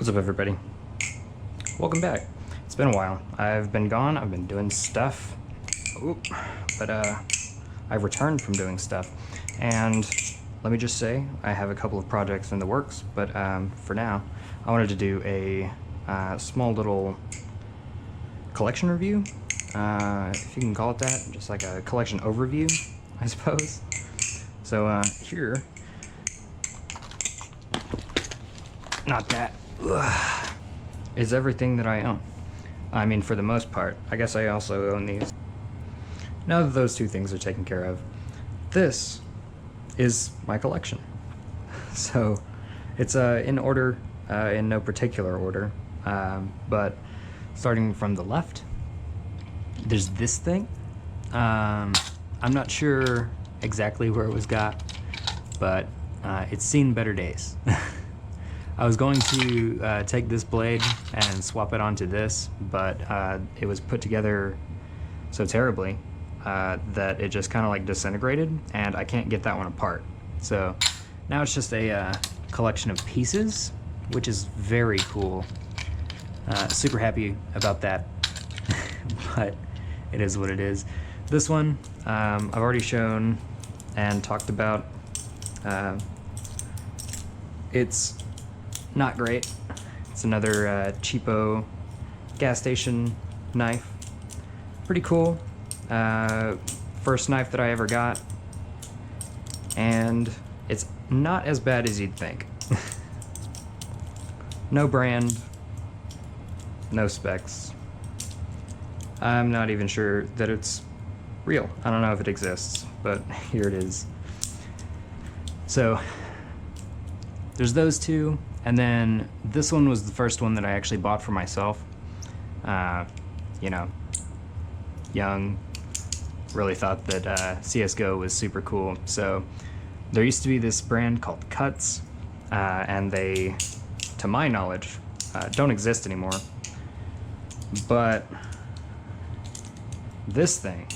What's up, everybody? Welcome back. It's been a while. I've been gone. I've been doing stuff. Oop. But I've returned from doing stuff. And let me just say, I have a couple of projects in the works, but for now, I wanted to do a small little collection review, if you can call it that, just like a collection overview, I suppose. So here, not that, is everything that I own. I mean, for the most part. I guess I also own these. Now that those two things are taken care of, this is my collection. So it's in order, in no particular order, but starting from the left, there's this thing. I'm not sure exactly where it was got, but it's seen better days. I was going to take this blade and swap it onto this, but it was put together so terribly that it just kind of like disintegrated, and I can't get that one apart. So now it's just a collection of pieces, which is very cool. Super happy about that, but it is what it is. This one I've already shown and talked about. It's not great. It's another cheapo gas station knife. Pretty cool. First knife that I ever got, and it's not as bad as you'd think. No brand, no specs. I'm not even sure that it's real. I don't know if it exists, but here it is. So there's those two, and then this one was the first one that I actually bought for myself. You know, young, really thought that CSGO was super cool. So there used to be this brand called Cuts, and they, to my knowledge, don't exist anymore. But this thing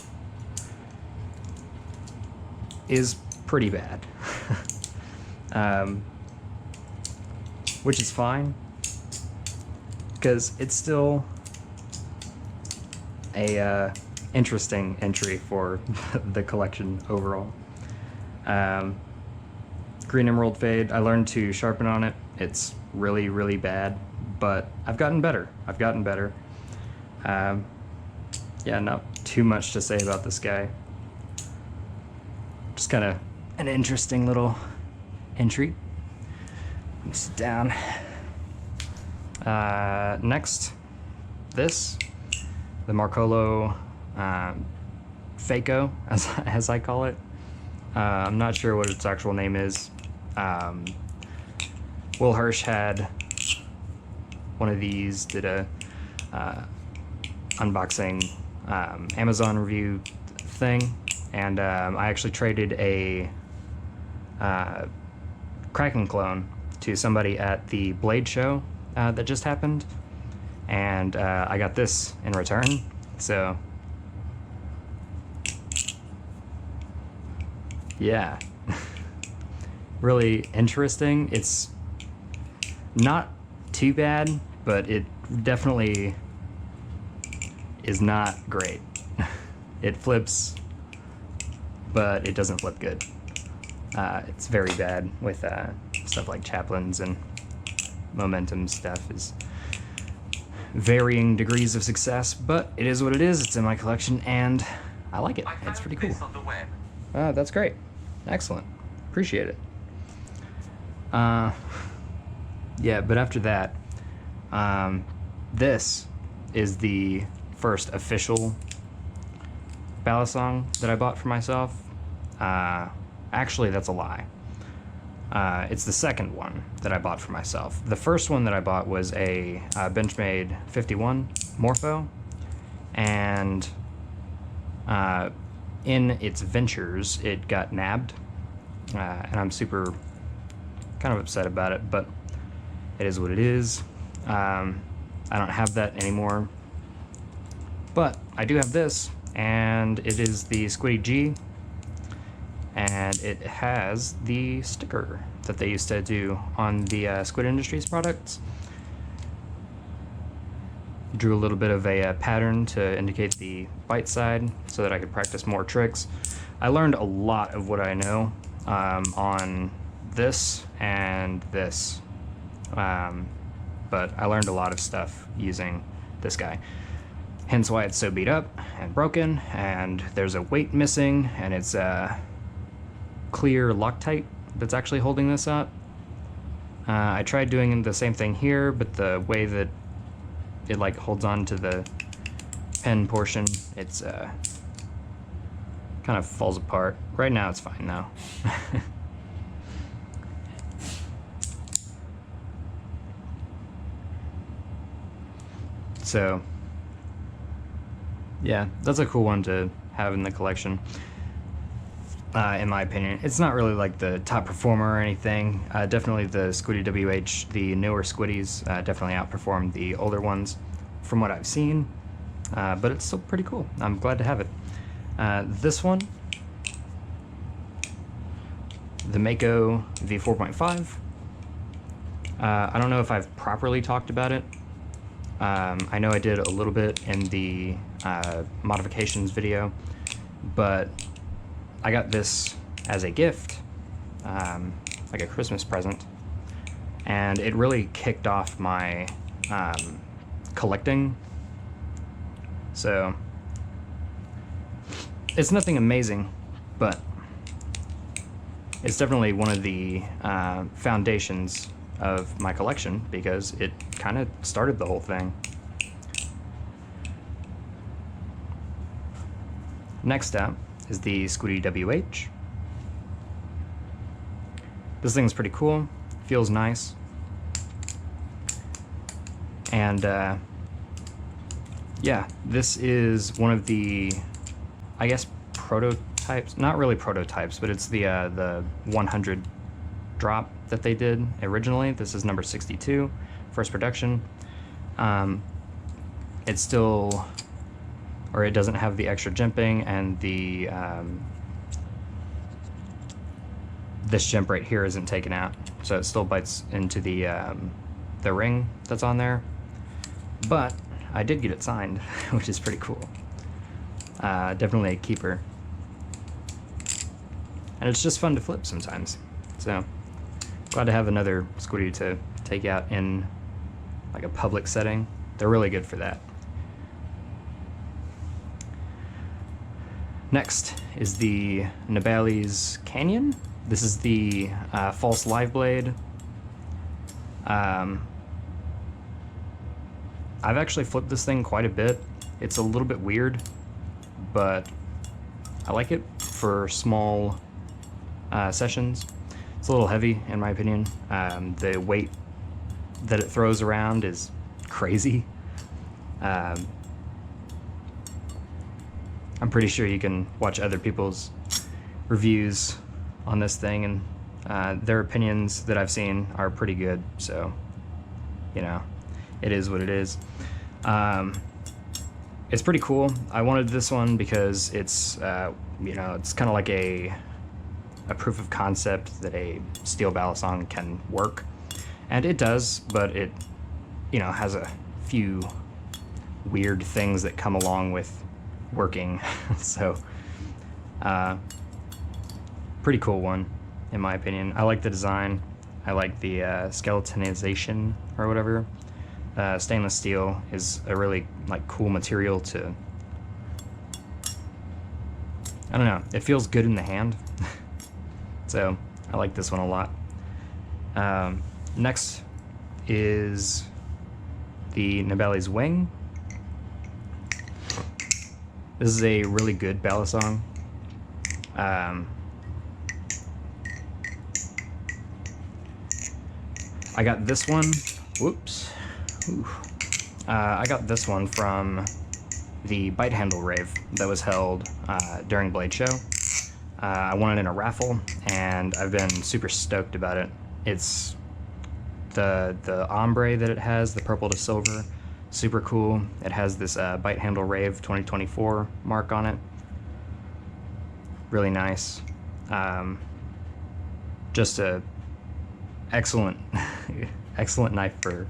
is pretty bad. Which is fine, because it's still a interesting entry for the collection overall. Green Emerald Fade, I learned to sharpen on it. It's really, really bad, but I've gotten better. Yeah, not too much to say about this guy. Just kind of an interesting little entry. Let me sit down. Next, this, the Marcolo Phaco, as I call it. I'm not sure what its actual name is. Will Hirsch had one of these, did a unboxing Amazon review thing, and I actually traded a Kraken clone to somebody at the Blade show that just happened, and I got this in return. So yeah, really interesting. It's not too bad, but it definitely is not great. It flips, but it doesn't flip good. It's very bad with stuff like chaplains, and momentum stuff is varying degrees of success, but it is what it is. It's in my collection, and I like it. It's pretty cool. That's great. Excellent. Appreciate it. Yeah, but after that, this is the first official Balisong that I bought for myself. Actually, that's a lie. It's the second one that I bought for myself. The first one that I bought was a Benchmade 51 Morpho, and in its ventures, it got nabbed, and I'm super kind of upset about it, but it is what it is. I don't have that anymore, but I do have this, and it is the Squiddy G, and it has the sticker that they used to do on the Squid Industries products. Drew a little bit of a pattern to indicate the bite side so that I could practice more tricks. I learned a lot of what I know on this and this, but I learned a lot of stuff using this guy. Hence why it's so beat up and broken, and there's a weight missing, and it's a clear Loctite that's actually holding this up. I tried doing the same thing here, but the way that it like holds on to the pen portion, it's kind of falls apart. Right now it's fine though. So yeah, that's a cool one to have in the collection. In my opinion, it's not really like the top performer or anything. Definitely the Squiddy WH, the newer Squiddies, definitely outperformed the older ones from what I've seen, but it's still pretty cool. I'm glad to have it. This one, the Mako V4.5. I don't know if I've properly talked about it. I know I did a little bit in the modifications video, but I got this as a gift, like a Christmas present, and it really kicked off my collecting. So it's nothing amazing, but it's definitely one of the foundations of my collection because it kind of started the whole thing. Next up is the Squiddy WH. This thing's pretty cool, feels nice, and yeah, this is one of the, I guess, prototypes, not really prototypes, but it's the 100 drop that they did originally. This is number 62, first production. It's still, or it doesn't have the extra jimping, and the this jimp right here isn't taken out, so it still bites into the ring that's on there. But I did get it signed, which is pretty cool. Definitely a keeper, and it's just fun to flip sometimes. So glad to have another Squiddy to take out in like a public setting. They're really good for that. Next is the Nibali's Canyon. This is the false live blade. I've actually flipped this thing quite a bit. It's a little bit weird, but I like it for small sessions. It's a little heavy in my opinion. The weight that it throws around is crazy. I'm pretty sure you can watch other people's reviews on this thing, and their opinions that I've seen are pretty good, so, you know, it is what it is. It's pretty cool. I wanted this one because it's, you know, it's kind of like a proof of concept that a steel balisong can work, and it does, but it, you know, has a few weird things that come along with working. So pretty cool one in my opinion. I like the design. I like the skeletonization or whatever. Stainless steel is a really like cool material to, I don't know, it feels good in the hand. So I like this one a lot. Next is the Nibali's Wing. This is a really good balisong. I got this one, whoops. I got this one from the Bite Handle rave that was held during Blade Show. I won it in a raffle, and I've been super stoked about it. It's the ombre that it has, the purple to silver, super cool. It has this Bite Handle Rave 2024 mark on it. Really nice. Just a excellent, excellent knife for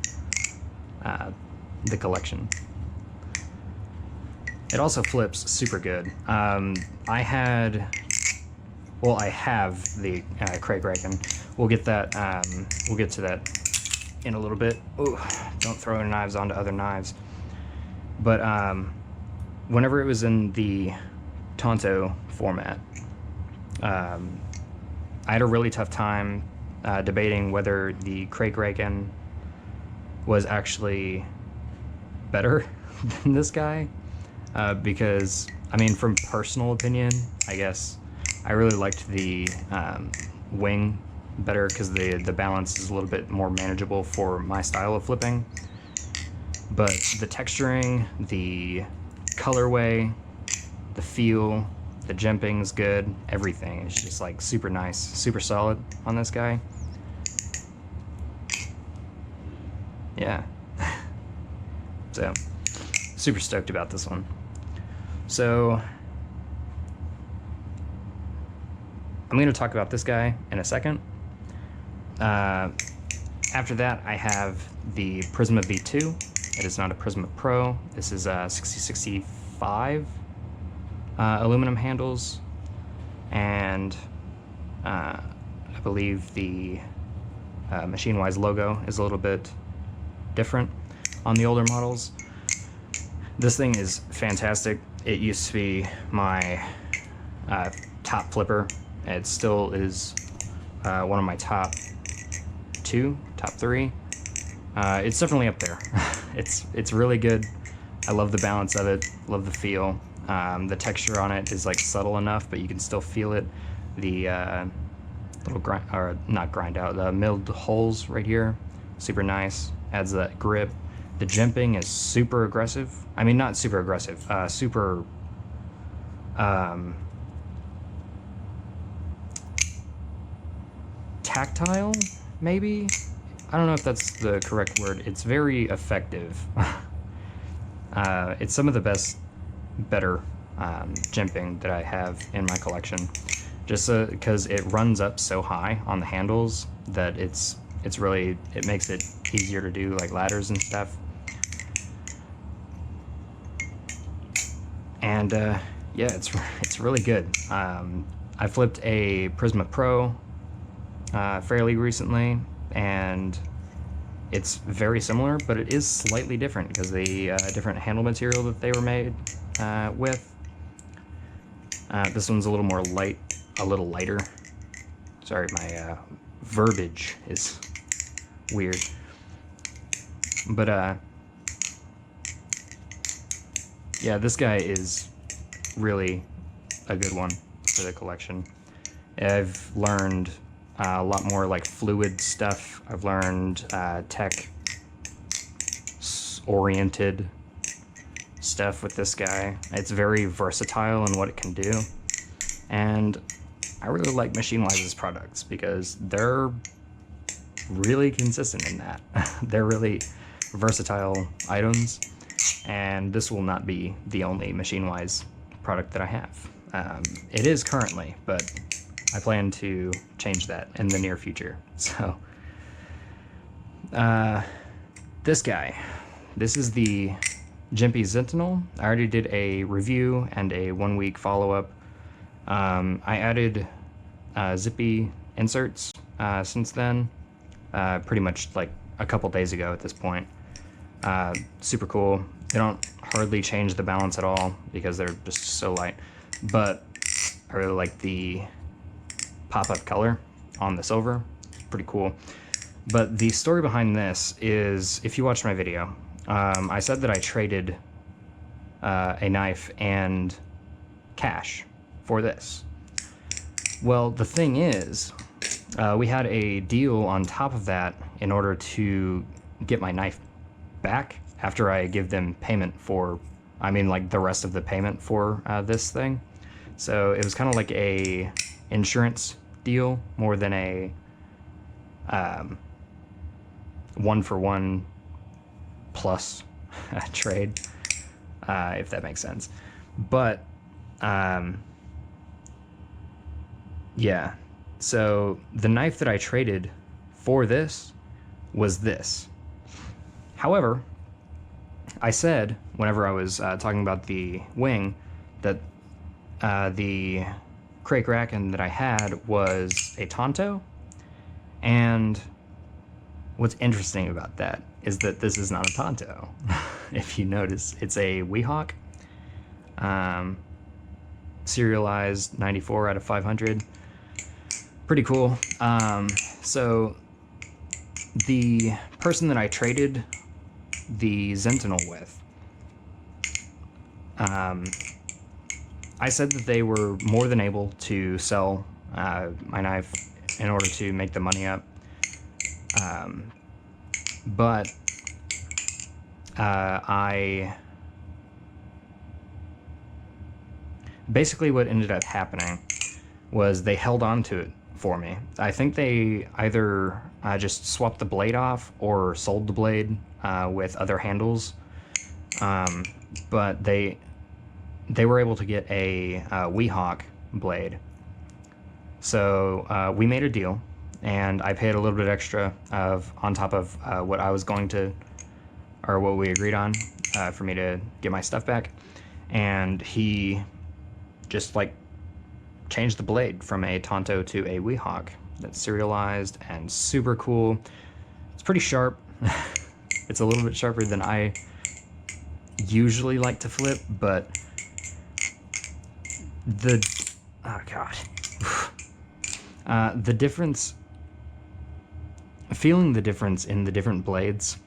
the collection. It also flips super good. I have the Craig Raken. We'll get that. We'll get to that in a little bit. Ooh, don't throw your knives onto other knives. But whenever it was in the Tonto format, I had a really tough time debating whether the Craig Raken was actually better than this guy. Because, I mean, from personal opinion, I guess I really liked the wing better because the balance is a little bit more manageable for my style of flipping. But the texturing, the colorway, the feel, the jimping's good, everything is just like super nice, super solid on this guy. Yeah. So, super stoked about this one. So, I'm going to talk about this guy in a second. After that, I have the Prisma V2. It is not a Prisma Pro. This is a 6065 aluminum handles, and I believe the Machine-Wise logo is a little bit different on the older models. This thing is fantastic. It used to be my top flipper. It still is one of my top three. It's definitely up there. It's really good. I love the balance of it. Love the feel. The texture on it is like subtle enough, but you can still feel it. The little the milled holes right here, super nice. Adds that grip. The jimping is super aggressive. I mean, not super aggressive. Super. Tactile, maybe? I don't know if that's the correct word. It's very effective. It's some of the better jimping that I have in my collection. Just because it runs up so high on the handles that it makes it easier to do like ladders and stuff. And yeah, it's really good. I flipped a Prisma Pro fairly recently, and it's very similar, but it is slightly different because the different handle material that they were made with. This one's a little more light, a little lighter. Sorry, my verbiage is weird. But yeah, this guy is really a good one for the collection. I've learned a lot more like fluid stuff. I've learned tech-oriented stuff with this guy. It's very versatile in what it can do. And I really like Machine-Wise's products because they're really consistent in that. They're really versatile items, and this will not be the only Machine-Wise product that I have. It is currently, but I plan to change that in the near future. So, this guy. This is the Jimpy Sentinel. I already did a review and a 1-week follow-up. I added zippy inserts since then, pretty much like a couple days ago at this point. Super cool. They don't hardly change the balance at all because they're just so light, but I really like the pop-up color on the silver. It's pretty cool. But the story behind this is, if you watched my video, I said that I traded a knife and cash for this. Well, the thing is, we had a deal on top of that in order to get my knife back after I give them payment for, I mean, like the rest of the payment for this thing. So it was kind of like a insurance deal more than a one-for-one plus trade, if that makes sense. But yeah, so the knife that I traded for this was this. However, I said, whenever I was talking about the wing, that the Crackraken that I had was a Tonto, and what's interesting about that is that this is not a Tonto. If you notice, it's a Weehawk, serialized 94 out of 500. Pretty cool. So the person that I traded the Sentinel with, I said that they were more than able to sell my knife in order to make the money up. But basically what ended up happening was they held on to it for me. I think they either just swapped the blade off or sold the blade with other handles. But they were able to get a Weehawk blade. So we made a deal, and I paid a little bit extra on top of what I was going to, or what we agreed on, for me to get my stuff back. And he just like changed the blade from a Tonto to a Weehawk that's serialized and super cool. It's pretty sharp. It's a little bit sharper than I usually like to flip, but the the difference, feeling the difference in the different blades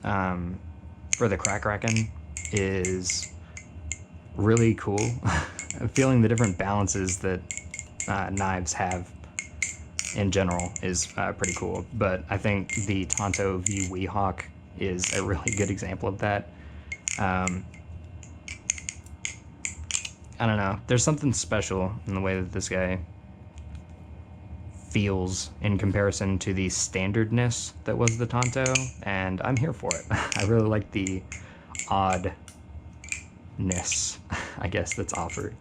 for the Crackraken is really cool. Feeling the different balances that knives have in general is pretty cool, but I think the Tonto v Weehawk is a really good example of that. I don't know, there's something special in the way that this guy feels in comparison to the standardness that was the Tonto, and I'm here for it. I really like the oddness, I guess, that's offered.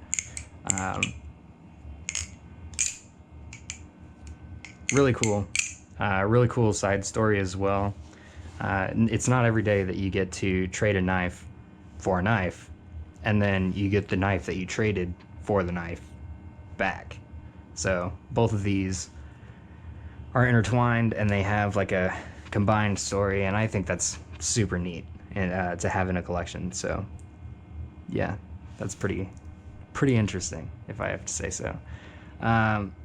Really cool. Really cool side story as well. It's not every day that you get to trade a knife for a knife, and then you get the knife that you traded for the knife back. So both of these are intertwined, and they have like a combined story, and I think that's super neat and to have in a collection. So yeah, that's pretty interesting, if I have to say so.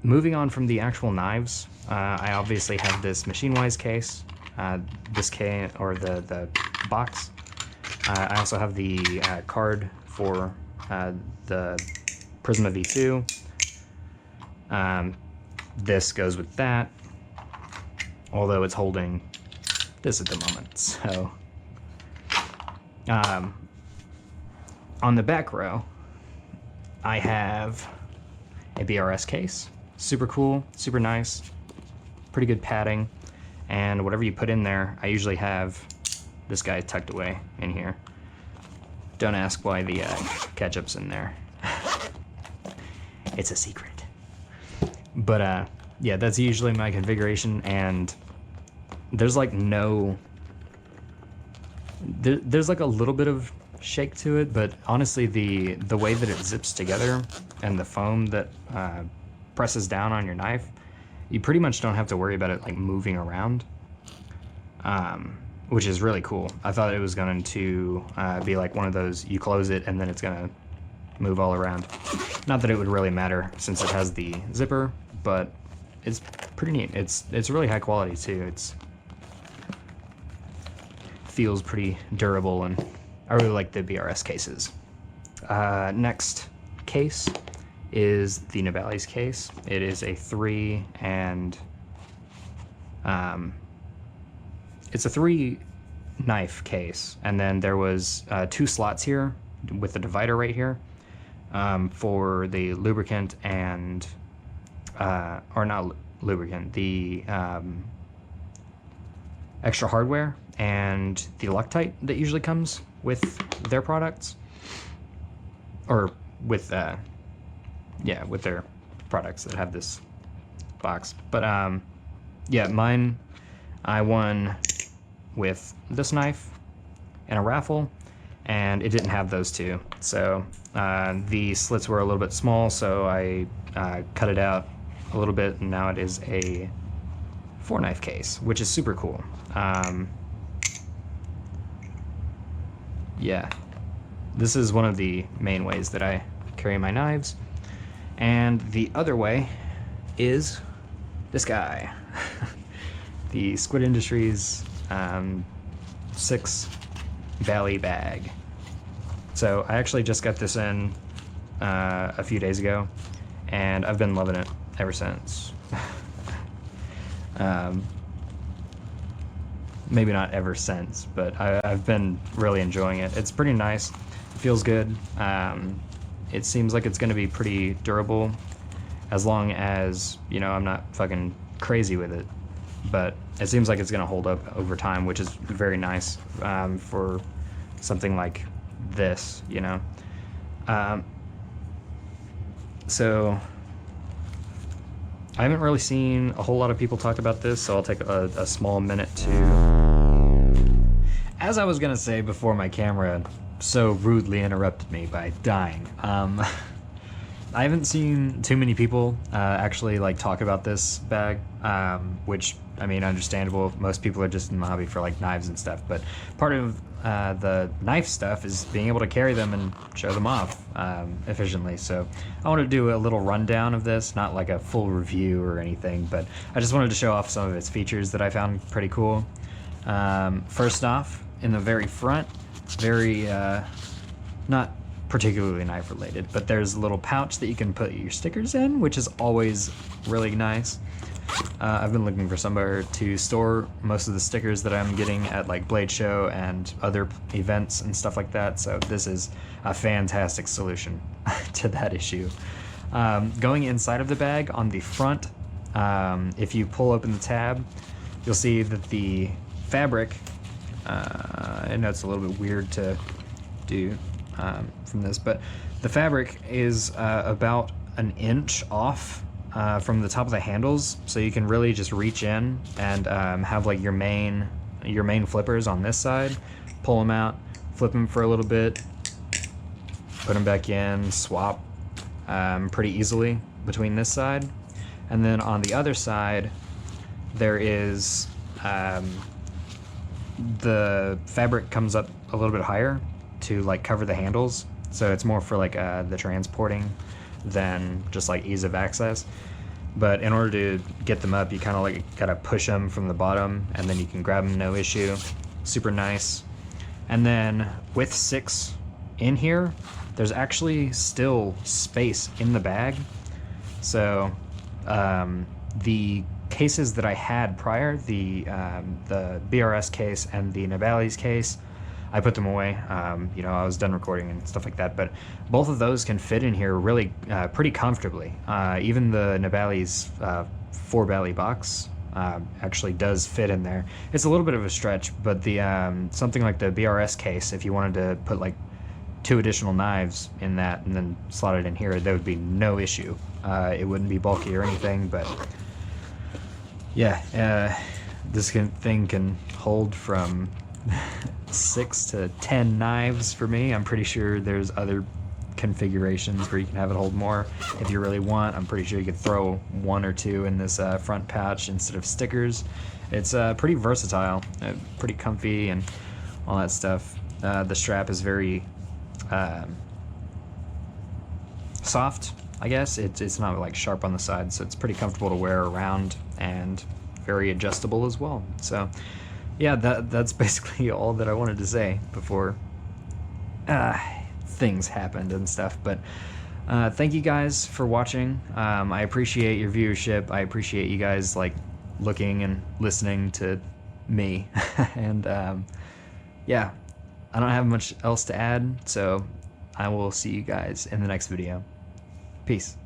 Moving on from the actual knives, I obviously have this Machinewise case, this case, or the box. I also have the card for the Prisma V2. This goes with that, although it's holding this at the moment. So on the back row, I have a BRS case. Super cool, super nice, pretty good padding, and whatever you put in there, I usually have this guy tucked away in here. Don't ask why the ketchup's in there. It's a secret. But yeah, that's usually my configuration, and there's like there's like a little bit of shake to it, but honestly the way that it zips together and the foam that presses down on your knife, you pretty much don't have to worry about it like moving around, which is really cool. I thought it was going to be like one of those, you close it and then it's gonna move all around. Not that it would really matter since it has the zipper, but it's pretty neat. It's really high quality too. It's feels pretty durable, and I really like the BRS cases. Next case is the Nibali's case. It is a 3 and it's a 3 knife case, and then there was 2 slots here with the divider right here for the lubricant and or not lubricant, the extra hardware and the Loctite that usually comes with their products, or with yeah, with their products that have this box. But yeah, mine, I won with this knife in a raffle, and it didn't have those two. So the slits were a little bit small, so I cut it out a little bit, and now it is a 4-knife case, which is super cool. Yeah, this is one of the main ways that I carry my knives. And the other way is this guy. The Squid Industries 6 Bally bag. So I actually just got this in a few days ago, and I've been loving it ever since. Maybe not ever since, but I've been really enjoying it. It's pretty nice. It feels good. It seems like it's going to be pretty durable, as long as, you know, I'm not fucking crazy with it. But it seems like it's going to hold up over time, which is very nice for something like this, you know. So I haven't really seen a whole lot of people talk about this, so I'll take a small minute to... As I was going to say before my camera so rudely interrupted me by dying, I haven't seen too many people actually like talk about this bag, which, I mean, understandable. Most people are just in the hobby for like knives and stuff, but part of the knife stuff is being able to carry them and show them off efficiently. So I want to do a little rundown of this, not like a full review or anything, but I just wanted to show off some of its features that I found pretty cool. First off, in the very front, very not particularly knife related, but there's a little pouch that you can put your stickers in, which is always really nice. I've been looking for somewhere to store most of the stickers that I'm getting at like Blade Show and other events and stuff like that, so this is a fantastic solution to that issue. Going inside of the bag on the front, if you pull open the tab, you'll see that the fabric, I know it's a little bit weird to do from this, but the fabric is about an inch off from the top of the handles, so you can really just reach in and have like your main flippers on this side, pull them out, flip them for a little bit, put them back in, swap pretty easily between this side. And then on the other side there is the fabric comes up a little bit higher to like cover the handles, so it's more for like the transporting than just like ease of access. But in order to get them up, you kind of like gotta push them from the bottom, and then you can grab them no issue. Super nice. And then with 6 in here, there's actually still space in the bag. So the cases that I had prior, the BRS case and the Nibali's case, I put them away. You know, I was done recording and stuff like that, but both of those can fit in here really pretty comfortably. Even the Nibali's 4 Bally box actually does fit in there. It's a little bit of a stretch, but the something like the BRS case, if you wanted to put like 2 additional knives in that and then slot it in here, there would be no issue. It wouldn't be bulky or anything, but yeah, this thing can hold from 6 to 10 knives for me. I'm pretty sure there's other configurations where you can have it hold more if you really want. I'm pretty sure you could throw 1 or 2 in this front pouch instead of stickers. It's pretty versatile, pretty comfy and all that stuff. The strap is very soft, I guess. It's not like sharp on the side, so it's pretty comfortable to wear around and very adjustable as well. So yeah, that's basically all that I wanted to say before things happened and stuff. But thank you guys for watching. I appreciate your viewership. I appreciate you guys like looking and listening to me. And yeah, I don't have much else to add, so I will see you guys in the next video. Peace.